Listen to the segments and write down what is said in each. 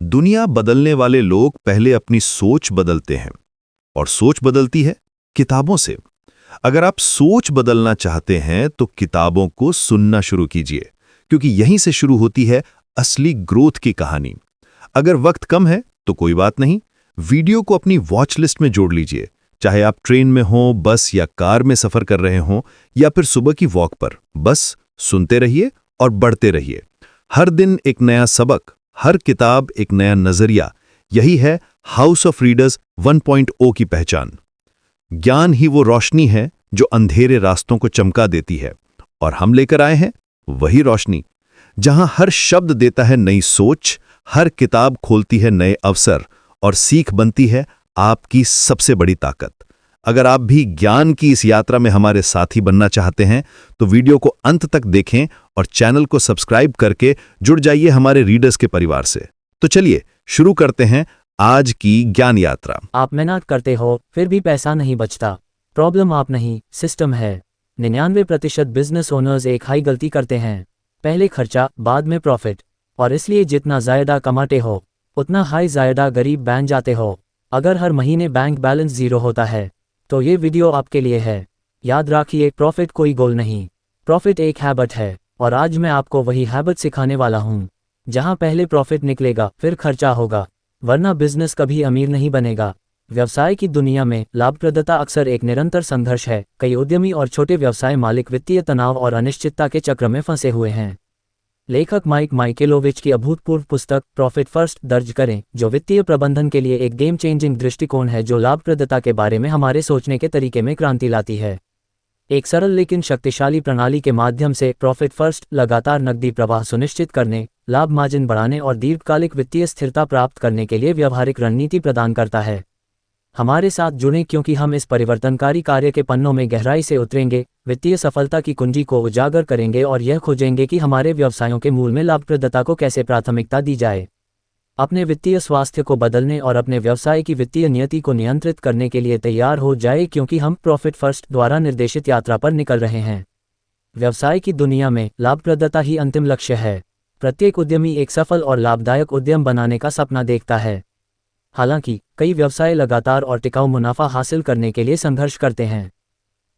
दुनिया बदलने वाले लोग पहले अपनी सोच बदलते हैं और सोच बदलती है किताबों से। अगर आप सोच बदलना चाहते हैं तो किताबों को सुनना शुरू कीजिए, क्योंकि यहीं से शुरू होती है असली ग्रोथ की कहानी। अगर वक्त कम है तो कोई बात नहीं, वीडियो को अपनी वॉच लिस्ट में जोड़ लीजिए। चाहे आप ट्रेन में हो, बस या कार में सफर कर रहे हो या फिर सुबह की वॉक पर, बस सुनते रहिए और बढ़ते रहिए। हर दिन एक नया सबक, हर किताब एक नया नजरिया। यही है हाउस ऑफ रीडर्स 1.0 की पहचान। ज्ञान ही वो रोशनी है जो अंधेरे रास्तों को चमका देती है, और हम लेकर आए हैं वही रोशनी। जहां हर शब्द देता है नई सोच, हर किताब खोलती है नए अवसर, और सीख बनती है आपकी सबसे बड़ी ताकत। अगर आप भी ज्ञान की इस यात्रा में हमारे साथी बनना चाहते हैं तो वीडियो को अंत तक देखें और चैनल को सब्सक्राइब करके जुड़ जाइए हमारे रीडर्स के परिवार से। तो चलिए शुरू करते हैं आज की ज्ञान यात्रा। आप मेहनत करते हो फिर भी पैसा नहीं बचता। प्रॉब्लम आप नहीं, सिस्टम है। 99% बिजनेस ओनर्स एक हाई गलती करते हैं, पहले खर्चा बाद में प्रॉफिट। और इसलिए जितना ज़्यादा कमाते हो उतना हाई ज़्यादा गरीब बन जाते हो। अगर हर महीने बैंक बैलेंस 0 होता है तो ये वीडियो आपके लिए है। याद रखिए, प्रॉफिट कोई गोल नहीं, प्रॉफिट एक हैबिट है। और आज मैं आपको वही हैबिट सिखाने वाला हूँ, जहाँ पहले प्रॉफिट निकलेगा फिर खर्चा होगा, वरना बिजनेस कभी अमीर नहीं बनेगा। व्यवसाय की दुनिया में लाभप्रदता अक्सर एक निरंतर संघर्ष है। कई उद्यमी और छोटे व्यवसाय मालिक वित्तीय तनाव और अनिश्चितता के चक्र में फंसे हुए हैं। लेखक माइक माइकेलोविच की अभूतपूर्व पुस्तक प्रॉफिट फर्स्ट दर्ज करें, जो वित्तीय प्रबंधन के लिए एक गेम चेंजिंग दृष्टिकोण है, जो लाभप्रदता के बारे में हमारे सोचने के तरीके में क्रांति लाती है। एक सरल लेकिन शक्तिशाली प्रणाली के माध्यम से प्रॉफिट फर्स्ट लगातार नकदी प्रवाह सुनिश्चित करने, लाभ मार्जिन बढ़ाने और दीर्घकालिक वित्तीय स्थिरता प्राप्त करने के लिए व्यावहारिक रणनीति प्रदान करता है। हमारे साथ जुड़ें, क्योंकि हम इस परिवर्तनकारी कार्य के पन्नों में गहराई से उतरेंगे, वित्तीय सफलता की कुंजी को उजागर करेंगे और यह खोजेंगे कि हमारे व्यवसायों के मूल में लाभप्रदता को कैसे प्राथमिकता दी जाए। अपने वित्तीय स्वास्थ्य को बदलने और अपने व्यवसाय की वित्तीय नियति को नियंत्रित करने के लिए तैयार हो जाए, क्योंकि हम प्रॉफिट फर्स्ट द्वारा निर्देशित यात्रा पर निकल रहे हैं। व्यवसाय की दुनिया में लाभप्रदता ही अंतिम लक्ष्य है। प्रत्येक उद्यमी एक सफल और लाभदायक उद्यम बनाने का सपना देखता है। हालांकि कई व्यवसाय लगातार और टिकाऊ मुनाफा हासिल करने के लिए संघर्ष करते हैं।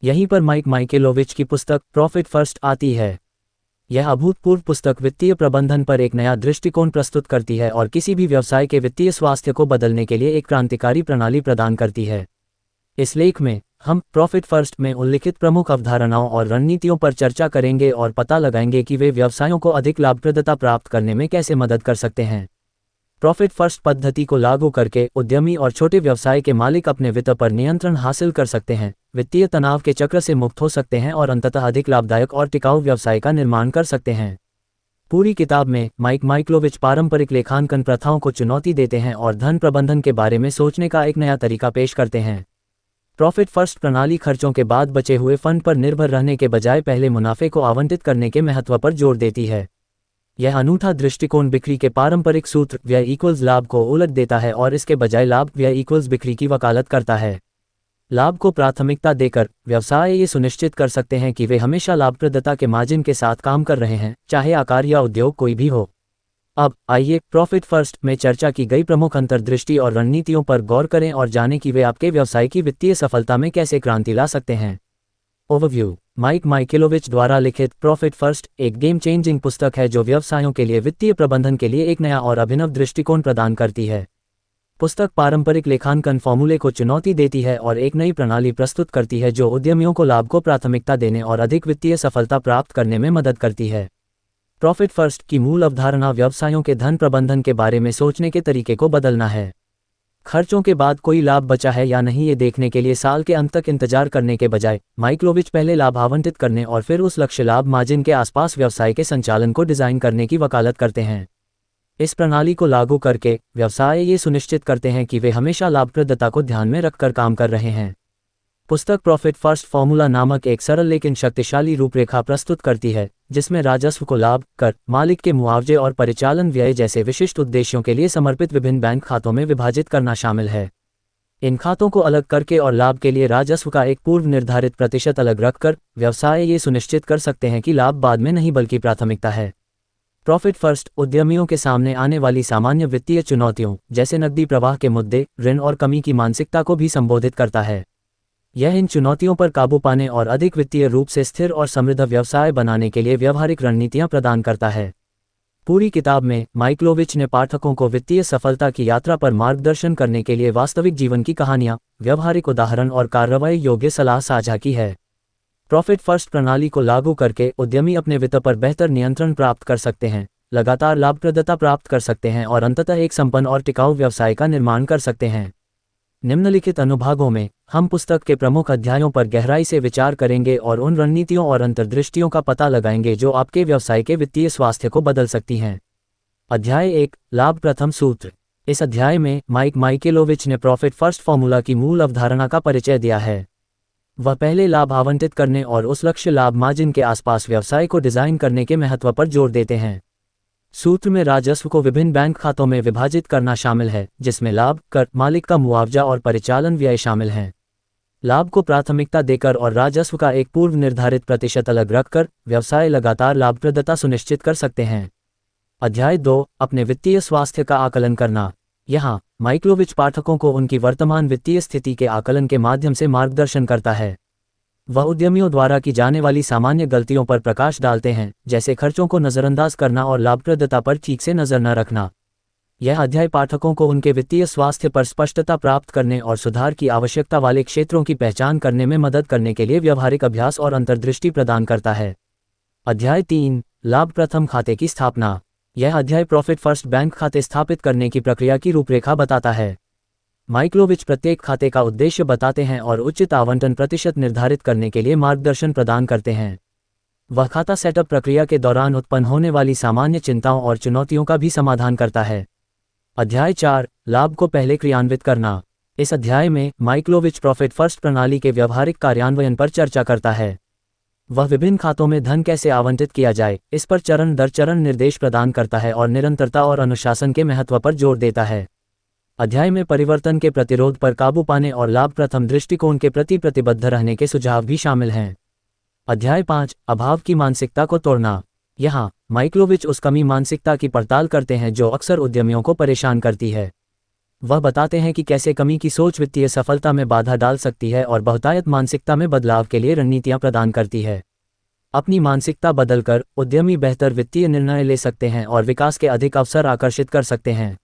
यहीं पर माइक माइकेलोविच की पुस्तक प्रॉफिट फर्स्ट आती है। यह अभूतपूर्व पुस्तक वित्तीय प्रबंधन पर एक नया दृष्टिकोण प्रस्तुत करती है और किसी भी व्यवसाय के वित्तीय स्वास्थ्य को बदलने के लिए एक क्रांतिकारी प्रणाली प्रदान करती है। इस लेख में हम प्रॉफिट फर्स्ट में उल्लिखित प्रमुख अवधारणाओं और रणनीतियों पर चर्चा करेंगे और पता लगाएंगे कि वे व्यवसायों को अधिक लाभप्रदता प्राप्त करने में कैसे मदद कर सकते हैं। प्रॉफिट फर्स्ट पद्धति को लागू करके उद्यमी और छोटे व्यवसाय के मालिक अपने वित्त पर नियंत्रण हासिल कर सकते हैं, वित्तीय तनाव के चक्र से मुक्त हो सकते हैं और अंततः अधिक लाभदायक और टिकाऊ व्यवसाय का निर्माण कर सकते हैं। पूरी किताब में माइक माइकेलोविच पारंपरिक लेखांकन प्रथाओं को चुनौती देते हैं और धन प्रबंधन के बारे में सोचने का एक नया तरीका पेश करते हैं। प्रॉफिट फर्स्ट प्रणाली खर्चों के बाद बचे हुए फंड पर निर्भर रहने के बजाय पहले मुनाफे को आवंटित करने के महत्व पर जोर देती है। यह अनूठा दृष्टिकोण बिक्री के पारंपरिक सूत्र व्यय इक्वल्स लाभ को उलट देता है और इसके बजाय लाभ व्यय इक्वल्स बिक्री की वकालत करता है। लाभ को प्राथमिकता देकर व्यवसाय ये सुनिश्चित कर सकते हैं कि वे हमेशा लाभप्रदता के मार्जिन के साथ काम कर रहे हैं, चाहे आकार या उद्योग कोई भी हो। अब आइए प्रॉफिट फर्स्ट में चर्चा की गई प्रमुख अंतर्दृष्टि और रणनीतियों पर गौर करें और जानें कि वे आपके व्यवसाय की वित्तीय सफलता में कैसे क्रांति ला सकते हैं। ओवरव्यू। माइक माइकेलोविच द्वारा लिखित प्रॉफिट फर्स्ट एक गेम चेंजिंग पुस्तक है, जो व्यवसायों के लिए वित्तीय प्रबंधन के लिए एक नया और अभिनव दृष्टिकोण प्रदान करती है। पुस्तक पारंपरिक लेखांकन फॉर्मूले को चुनौती देती है और एक नई प्रणाली प्रस्तुत करती है, जो उद्यमियों को लाभ को प्राथमिकता देने और अधिक वित्तीय सफलता प्राप्त करने में मदद करती है। प्रॉफिट फर्स्ट की मूल अवधारणा व्यवसायों के धन प्रबंधन के बारे में सोचने के तरीके को बदलना है। खर्चों के बाद कोई लाभ बचा है या नहीं, ये देखने के लिए साल के अंत तक इंतजार करने के बजाय माइकेलोविच पहले लाभ आवंटित करने और फिर उस लक्ष्य लाभ मार्जिन के आसपास व्यवसाय के संचालन को डिजाइन करने की वकालत करते हैं। इस प्रणाली को लागू करके व्यवसाय ये सुनिश्चित करते हैं कि वे हमेशा लाभप्रदता को ध्यान में रखकर काम कर रहे हैं। पुस्तक प्रॉफिट फर्स्ट फॉर्मूला नामक एक सरल लेकिन शक्तिशाली रूपरेखा प्रस्तुत करती है, जिसमें राजस्व को लाभ, कर, मालिक के मुआवजे और परिचालन व्यय जैसे विशिष्ट उद्देश्यों के लिए समर्पित विभिन्न बैंक खातों में विभाजित करना शामिल है। इन खातों को अलग करके और लाभ के लिए राजस्व का एक पूर्व निर्धारित प्रतिशत अलग रखकर व्यवसाय ये सुनिश्चित कर सकते हैं कि लाभ बाद में नहीं बल्कि प्राथमिकता है। प्रॉफिट फर्स्ट उद्यमियों के सामने आने वाली सामान्य वित्तीय चुनौतियों जैसे नकदी प्रवाह के मुद्दे, ऋण और कमी की मानसिकता को भी संबोधित करता है। यह इन चुनौतियों पर काबू पाने और अधिक वित्तीय रूप से स्थिर और समृद्ध व्यवसाय बनाने के लिए व्यवहारिक रणनीतियां प्रदान करता है। पूरी किताब में माइक्लोविच ने पाठकों को वित्तीय सफलता की यात्रा पर मार्गदर्शन करने के लिए वास्तविक जीवन की कहानियां, व्यावहारिक उदाहरण और कार्रवाई योग्य सलाह साझा की है। प्रॉफिट फर्स्ट प्रणाली को लागू करके उद्यमी अपने वित्त पर बेहतर नियंत्रण प्राप्त कर सकते हैं, लगातार लाभप्रदता प्राप्त कर सकते हैं और अंततः एक संपन्न और टिकाऊ व्यवसाय का निर्माण कर सकते हैं। निम्नलिखित अनुभागों में हम पुस्तक के प्रमुख अध्यायों पर गहराई से विचार करेंगे और उन रणनीतियों और अंतर्दृष्टियों का पता लगाएंगे जो आपके व्यवसाय के वित्तीय स्वास्थ्य को बदल सकती हैं। अध्याय 1 लाभ प्रथम सूत्र। इस अध्याय में माइक माइकेलोविच ने प्रॉफिट फर्स्ट फॉर्मूला की मूल अवधारणा का परिचय दिया है। वह पहले लाभ आवंटित करने और उस लक्ष्य लाभ मार्जिन के आसपास व्यवसाय को डिजाइन करने के महत्व पर जोर देते हैं। सूत्र में राजस्व को विभिन्न बैंक खातों में विभाजित करना शामिल है, जिसमें लाभ, कर, मालिक का मुआवजा और परिचालन व्यय शामिल हैं। लाभ को प्राथमिकता देकर और राजस्व का एक पूर्व निर्धारित प्रतिशत अलग रखकर व्यवसाय लगातार लाभप्रदता सुनिश्चित कर सकते हैं। अध्याय 2 अपने वित्तीय स्वास्थ्य का आकलन करना। यहाँ माइक्लोविच पाठकों को उनकी वर्तमान वित्तीय स्थिति के आकलन के माध्यम से मार्गदर्शन करता है। वह उद्यमियों द्वारा की जाने वाली सामान्य गलतियों पर प्रकाश डालते हैं, जैसे खर्चों को नज़रअंदाज करना और लाभप्रदता पर ठीक से नजर न रखना। यह अध्याय पाठकों को उनके वित्तीय स्वास्थ्य पर स्पष्टता प्राप्त करने और सुधार की आवश्यकता वाले क्षेत्रों की पहचान करने में मदद करने के लिए व्यवहारिक अभ्यास और अंतर्दृष्टि प्रदान करता है। अध्याय 3 लाभ प्रथम खाते की स्थापना। यह अध्याय प्रॉफिट फर्स्ट बैंक खाते स्थापित करने की प्रक्रिया की रूपरेखा बताता है। माइक्लोविच प्रत्येक खाते का उद्देश्य बताते हैं और उचित आवंटन प्रतिशत निर्धारित करने के लिए मार्गदर्शन प्रदान करते हैं। वह खाता सेटअप प्रक्रिया के दौरान उत्पन्न होने वाली सामान्य चिंताओं और चुनौतियों का भी समाधान करता है। अध्याय 4 लाभ को पहले क्रियान्वित करना। इस अध्याय में माइक्लोविच प्रॉफिट फर्स्ट प्रणाली के व्यवहारिक कार्यान्वयन पर चर्चा करता है। वह विभिन्न खातों में धन कैसे आवंटित किया जाए, इस पर चरण दर चरण निर्देश प्रदान करता है और निरंतरता और अनुशासन के महत्व पर जोर देता है। अध्याय में परिवर्तन के प्रतिरोध पर काबू पाने और लाभ प्रथम दृष्टिकोण के प्रति प्रतिबद्ध रहने के सुझाव भी शामिल हैं। अध्याय 5 अभाव की मानसिकता को तोड़ना। यहाँ माइक्लोविच उस कमी मानसिकता की पड़ताल करते हैं जो अक्सर उद्यमियों को परेशान करती है। वह बताते हैं कि कैसे कमी की सोच वित्तीय सफलता में बाधा डाल सकती है और बहुतायत मानसिकता में बदलाव के लिए रणनीतियां प्रदान करती है। अपनी मानसिकता बदलकर उद्यमी बेहतर वित्तीय निर्णय ले सकते हैं और विकास के अधिक अवसर आकर्षित कर सकते हैं।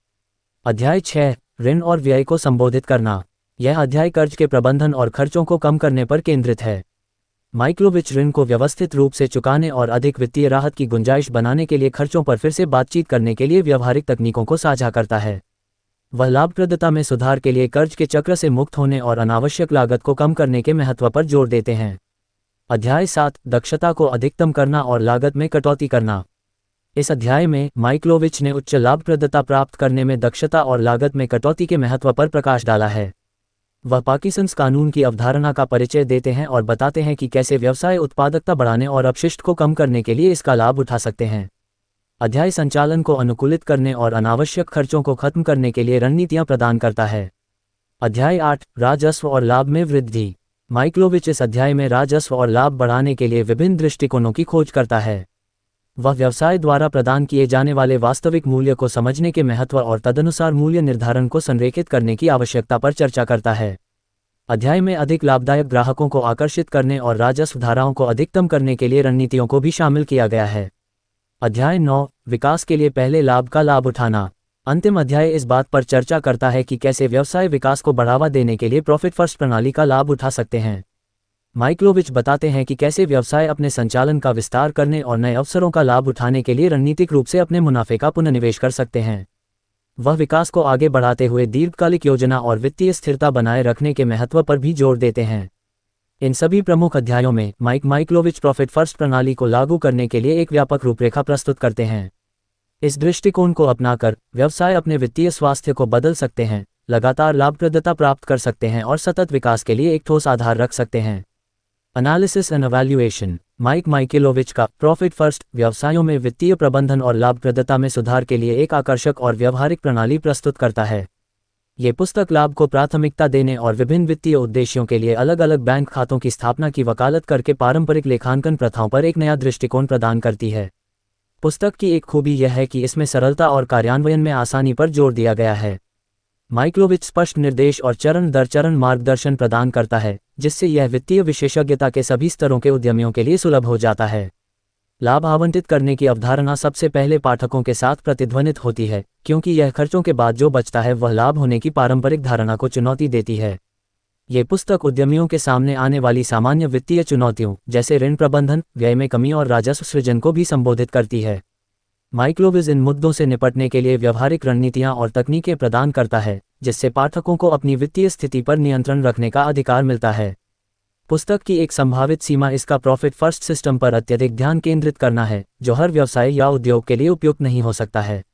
अध्याय 6 ऋण और व्यय को संबोधित करना। यह अध्याय कर्ज के प्रबंधन और खर्चों को कम करने पर केंद्रित है। माइक्लोविच ऋण को व्यवस्थित रूप से चुकाने और अधिक वित्तीय राहत की गुंजाइश बनाने के लिए खर्चों पर फिर से बातचीत करने के लिए व्यवहारिक तकनीकों को साझा करता है। वह लाभप्रदता में सुधार के लिए कर्ज के चक्र से मुक्त होने और अनावश्यक लागत को कम करने के महत्व पर जोर देते हैं। अध्याय 7 दक्षता को अधिकतम करना और लागत में कटौती करना। इस अध्याय में माइक्लोविच ने उच्च लाभप्रदता प्राप्त करने में दक्षता और लागत में कटौती के महत्व पर प्रकाश डाला है। वह पार्किंसंस कानून की अवधारणा का परिचय देते हैं और बताते हैं कि कैसे व्यवसाय उत्पादकता बढ़ाने और अपशिष्ट को कम करने के लिए इसका लाभ उठा सकते हैं। अध्याय संचालन को अनुकूलित करने और अनावश्यक खर्चों को खत्म करने के लिए रणनीतियां प्रदान करता है। अध्याय 8 राजस्व और लाभ में वृद्धि। माइक्लोविच इस अध्याय में राजस्व और लाभ बढ़ाने के लिए विभिन्न दृष्टिकोणों की खोज करता है। वह व्यवसाय द्वारा प्रदान किए जाने वाले वास्तविक मूल्य को समझने के महत्व और तदनुसार मूल्य निर्धारण को संरेखित करने की आवश्यकता पर चर्चा करता है। अध्याय में अधिक लाभदायक ग्राहकों को आकर्षित करने और राजस्व धाराओं को अधिकतम करने के लिए रणनीतियों को भी शामिल किया गया है। अध्याय 9 विकास के लिए पहले लाभ का लाभ उठाना। अंतिम अध्याय इस बात पर चर्चा करता है कि कैसे व्यवसाय विकास को बढ़ावा देने के लिए प्रॉफिट फर्स्ट प्रणाली का लाभ उठा सकते हैं। माइक्लोविच बताते हैं कि कैसे व्यवसाय अपने संचालन का विस्तार करने और नए अवसरों का लाभ उठाने के लिए रणनीतिक रूप से अपने मुनाफे का पुनर्निवेश कर सकते हैं। वह विकास को आगे बढ़ाते हुए दीर्घकालिक योजना और वित्तीय स्थिरता बनाए रखने के महत्व पर भी जोर देते हैं। इन सभी प्रमुख अध्यायों में माइक्लोविच प्रॉफिट फर्स्ट प्रणाली को लागू करने के लिए एक व्यापक रूपरेखा प्रस्तुत करते हैं। इस दृष्टिकोण को अपनाकर व्यवसाय अपने वित्तीय स्वास्थ्य को बदल सकते हैं, लगातार लाभप्रदता प्राप्त कर सकते हैं और सतत विकास के लिए एक ठोस आधार रख सकते हैं। Analysis and evaluation. माइकेलोविच का प्रॉफिट फर्स्ट व्यवसायों में वित्तीय प्रबंधन और लाभप्रदता में सुधार के लिए एक आकर्षक और व्यवहारिक प्रणाली प्रस्तुत करता है। ये पुस्तक लाभ को प्राथमिकता देने और विभिन्न वित्तीय उद्देश्यों के लिए अलग अलग बैंक खातों की स्थापना की वकालत करके पारंपरिक लेखांकन प्रथाओं पर एक नया दृष्टिकोण प्रदान करती है। पुस्तक की एक खूबी यह है कि इसमें सरलता और कार्यान्वयन में आसानी पर जोर दिया गया है। माइक्लोविच स्पष्ट निर्देश और चरण दर चरण मार्गदर्शन प्रदान करता है, जिससे यह वित्तीय विशेषज्ञता के सभी स्तरों के उद्यमियों के लिए सुलभ हो जाता है। लाभ आवंटित करने की अवधारणा सबसे पहले पाठकों के साथ प्रतिध्वनित होती है, क्योंकि यह खर्चों के बाद जो बचता है वह लाभ होने की पारंपरिक धारणा को चुनौती देती है। ये पुस्तक उद्यमियों के सामने आने वाली सामान्य वित्तीय चुनौतियों जैसे ऋण प्रबंधन, व्यय में कमी और राजस्व सृजन को भी संबोधित करती है। माइक्लोविज इन मुद्दों से निपटने के लिए व्यवहारिक रणनीतियां और तकनीकें प्रदान करता है, जिससे पाठकों को अपनी वित्तीय स्थिति पर नियंत्रण रखने का अधिकार मिलता है। पुस्तक की एक संभावित सीमा इसका प्रॉफिट फर्स्ट सिस्टम पर अत्यधिक ध्यान केंद्रित करना है, जो हर व्यवसाय या उद्योग के लिए उपयुक्त नहीं हो सकता है।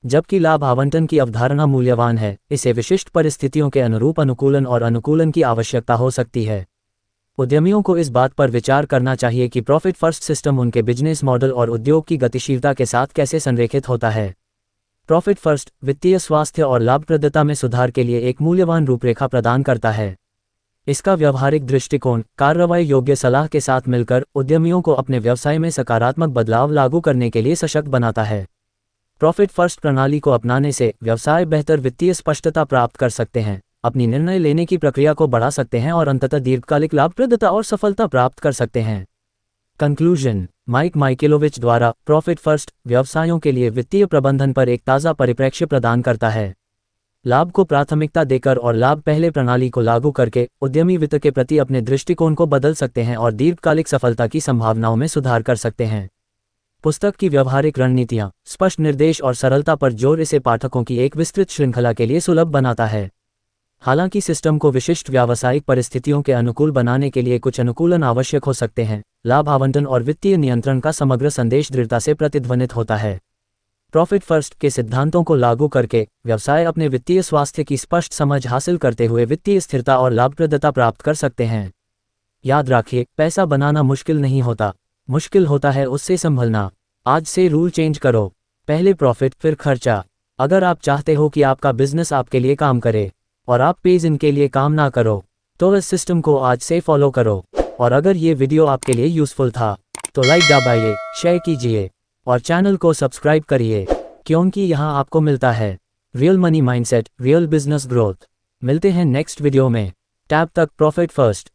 जबकि लाभ आवंटन की अवधारणा मूल्यवान है, इसे विशिष्ट परिस्थितियों के अनुरूप अनुकूलन और अनुकूलन की आवश्यकता हो सकती है। उद्यमियों को इस बात पर विचार करना चाहिए कि प्रॉफिट फर्स्ट सिस्टम उनके बिजनेस मॉडल और उद्योग की गतिशीलता के साथ कैसे संरेखित होता है। प्रॉफिट फर्स्ट वित्तीय स्वास्थ्य और लाभप्रदता में सुधार के लिए एक मूल्यवान रूपरेखा प्रदान करता है। इसका व्यवहारिक दृष्टिकोण कार्रवाई योग्य सलाह के साथ मिलकर उद्यमियों को अपने व्यवसाय में सकारात्मक बदलाव लागू करने के लिए सशक्त बनाता है। प्रॉफिट फर्स्ट प्रणाली को अपनाने से व्यवसाय बेहतर वित्तीय स्पष्टता प्राप्त कर सकते हैं, अपनी निर्णय लेने की प्रक्रिया को बढ़ा सकते हैं और अंततः दीर्घकालिक लाभप्रदता और सफलता प्राप्त कर सकते हैं। कंक्लूजन, माइक माइकेलोविच द्वारा प्रॉफिट फर्स्ट व्यवसायों के लिए वित्तीय प्रबंधन पर एक ताज़ा परिप्रेक्ष्य प्रदान करता है। लाभ को प्राथमिकता देकर और लाभ पहले प्रणाली को लागू करके उद्यमी वित्त के प्रति अपने दृष्टिकोण को बदल सकते हैं और दीर्घकालिक सफलता की संभावनाओं में सुधार कर सकते हैं। पुस्तक की व्यवहारिक रणनीतियां, स्पष्ट निर्देश और सरलता पर जोर इसे पाठकों की एक विस्तृत श्रृंखला के लिए सुलभ बनाता है। हालांकि सिस्टम को विशिष्ट व्यावसायिक परिस्थितियों के अनुकूल बनाने के लिए कुछ अनुकूलन आवश्यक हो सकते हैं, लाभ आवंटन और वित्तीय नियंत्रण का समग्र संदेश दृढ़ता से प्रतिध्वनित होता है। प्रॉफिट फर्स्ट के सिद्धांतों को लागू करके व्यवसाय अपने वित्तीय स्वास्थ्य की स्पष्ट समझ हासिल करते हुए वित्तीय स्थिरता और लाभप्रदता प्राप्त कर सकते हैं। याद रखिए, पैसा बनाना मुश्किल नहीं होता, मुश्किल होता है उससे संभलना। आज से रूल चेंज करो, पहले प्रॉफिट फिर खर्चा। अगर आप चाहते हो कि आपका बिजनेस आपके लिए काम करे और आप पेज इनके लिए काम ना करो, तो इस सिस्टम को आज से फॉलो करो। और अगर ये वीडियो आपके लिए यूजफुल था तो लाइक दबाइए, शेयर कीजिए और चैनल को सब्सक्राइब करिए, क्योंकि यहाँ आपको मिलता है real money mindset, real business growth. मिलते हैं नेक्स्ट वीडियो में, तब तक प्रॉफिट फर्स्ट।